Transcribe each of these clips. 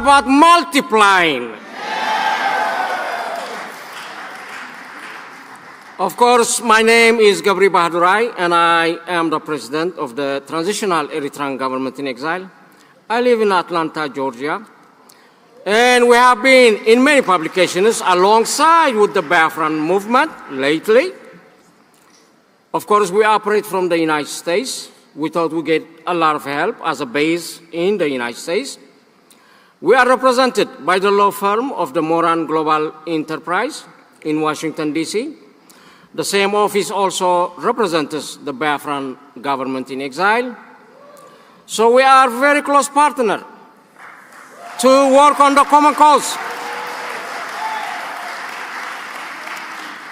about multiplying. Of course, my name is Gabri Bahadurai, and I am the president of the Transitional Eritrean Government in Exile. I live in Atlanta, Georgia, and we have been in many publications alongside with the Biafran movement lately. Of course, we operate from the United States. We thought we'd get a lot of help as a base in the United States. We are represented by the law firm of the Moran Global Enterprise in Washington, D.C. The same office also represents the Biafran government in exile. So we are very close partner to work on the common cause.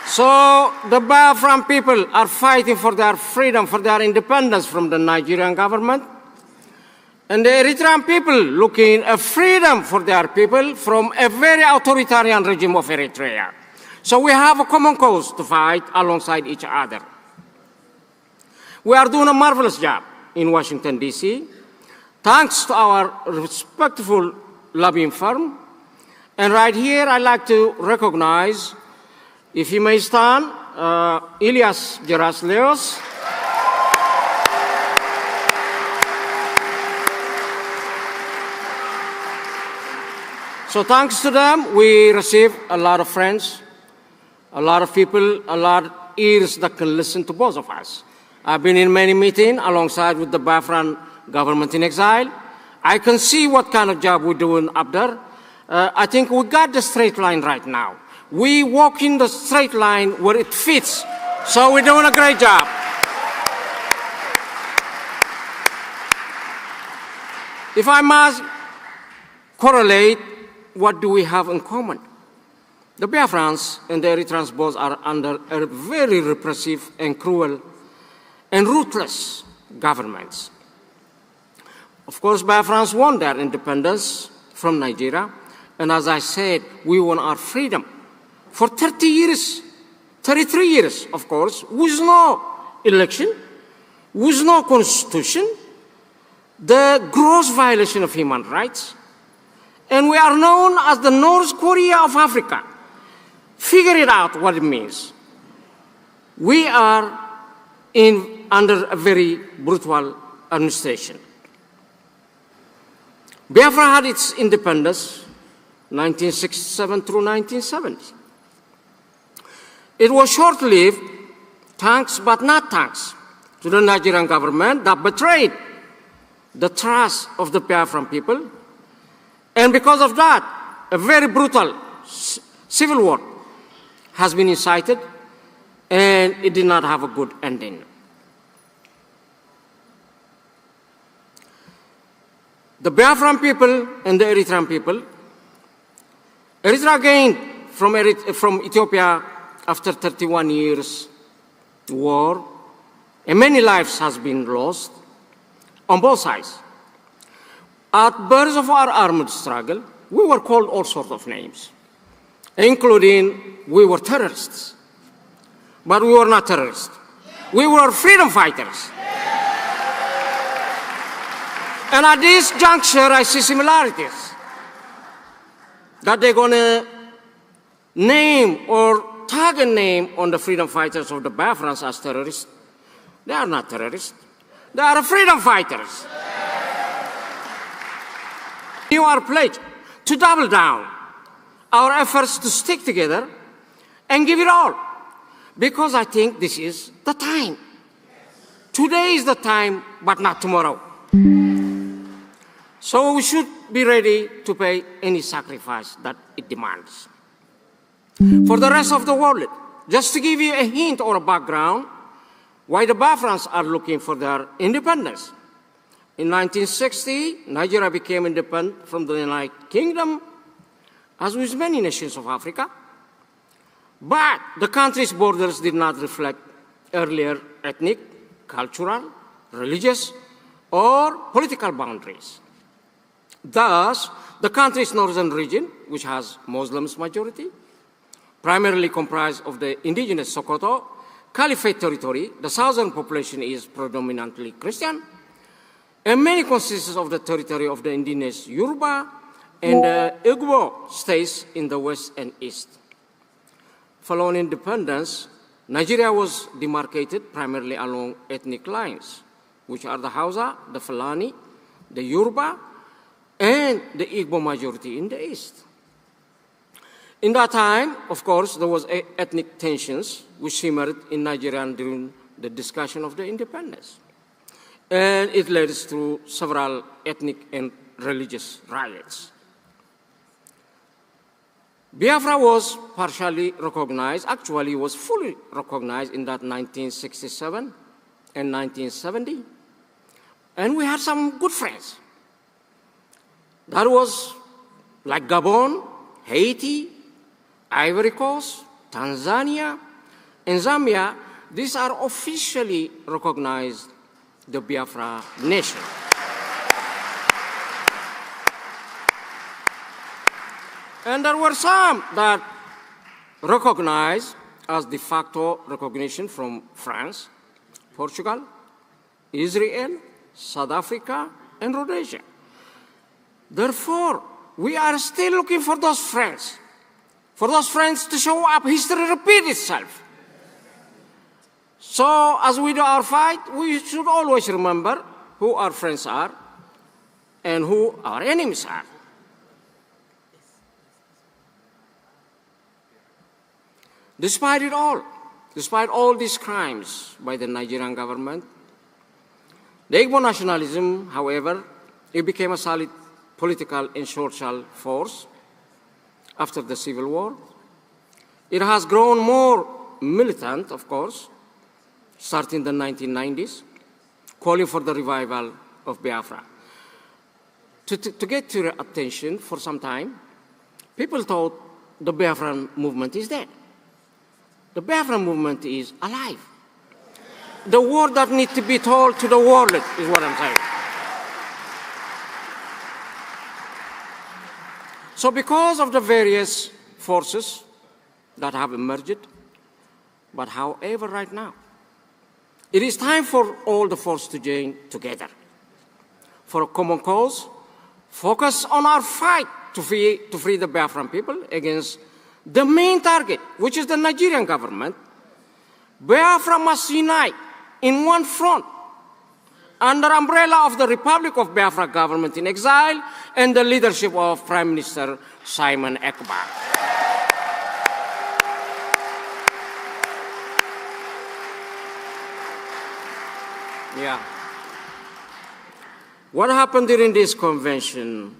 So the Biafran people are fighting for their freedom, for their independence from the Nigerian government. And the Eritrean people looking at freedom for their people from a very authoritarian regime of Eritrea. So we have a common cause to fight alongside each other. We are doing a marvelous job in Washington, D.C., thanks to our respectful lobbying firm. And right here, I'd like to recognize, if you may stand, Elias Gerasleos. So thanks to them, we receive a lot of friends, a lot of people, a lot of ears that can listen to both of us. I've been in many meetings alongside with the Biafran government in exile. I can see what kind of job we're doing up there. I think we got the straight line right now. We walk in the straight line where it fits. So we're doing a great job. If I must correlate, what do we have in common? The Biafrans and the Eritreans both are under a very repressive and cruel and ruthless governments. Of course, Biafrans won their independence from Nigeria, and as I said, we won our freedom for 30 years, 33 years, of course, with no election, with no constitution, the gross violation of human rights, and we are known as the North Korea of Africa. Figure it out what it means. We are under a very brutal administration. Biafra had its independence 1967 through 1970. It was short-lived, thanks but not thanks to the Nigerian government that betrayed the trust of the Biafran people. And because of that, a very brutal civil war has been incited, and it did not have a good ending. The Biafran people and the Eritrean people, Eritrea gained from Ethiopia after 31 years war, and many lives has been lost on both sides. At birth of our armed struggle, we were called all sorts of names, including we were terrorists. But we were not terrorists. We were freedom fighters. And at this juncture, I see similarities. That they're going to name or tag a name on the freedom fighters of the Biafrans as terrorists. They are not terrorists. They are freedom fighters. You are pledged to double down our efforts to stick together and give it all. Because I think this is the time. Today is the time, but not tomorrow. So we should be ready to pay any sacrifice that it demands. For the rest of the world, just to give you a hint or a background, why the Biafrans are looking for their independence. In 1960, Nigeria became independent from the United Kingdom, as with many nations of Africa. But the country's borders did not reflect earlier ethnic, cultural, religious, or political boundaries. Thus, the country's northern region, which has Muslims majority, primarily comprised of the indigenous Sokoto Caliphate territory, the southern population is predominantly Christian, and many consists of the territory of the indigenous Yoruba and Igbo states in the west and east. Following independence, Nigeria was demarcated primarily along ethnic lines, which are the Hausa, the Fulani, the Yoruba, and the Igbo majority in the east. In that time, of course, there was ethnic tensions which simmered in Nigeria during the discussion of the independence. And it led to several ethnic and religious riots. Biafra was partially recognized, actually was fully recognized in that 1967 and 1970. And we had some good friends. That was like Gabon, Haiti, Ivory Coast, Tanzania, and Zambia. These are officially recognized the Biafra nation. And there were some that recognized as de facto recognition from France, Portugal, Israel, South Africa, and Rhodesia. Therefore, we are still looking for those friends to show up. History repeats itself. So as we do our fight, we should always remember who our friends are and who our enemies are. Despite it all, despite all these crimes by the Nigerian government, the Igbo nationalism, however, it became a solid political and social force after the Civil War. It has grown more militant, of course, starting in the 1990s, calling for the revival of Biafra. To get to your attention for some time, people thought the Biafran movement is dead. The Biafra movement is alive. The word that needs to be told to the world is what I'm saying. So because of the various forces that have emerged, but however right now, it is time for all the forces to join together for a common cause, focus on our fight to free the Biafran people against the main target, which is the Nigerian government. Biafra must unite in one front under umbrella of the Republic of Biafra government in exile and the leadership of Prime Minister Simon Ekpa. Yeah. What happened during this convention?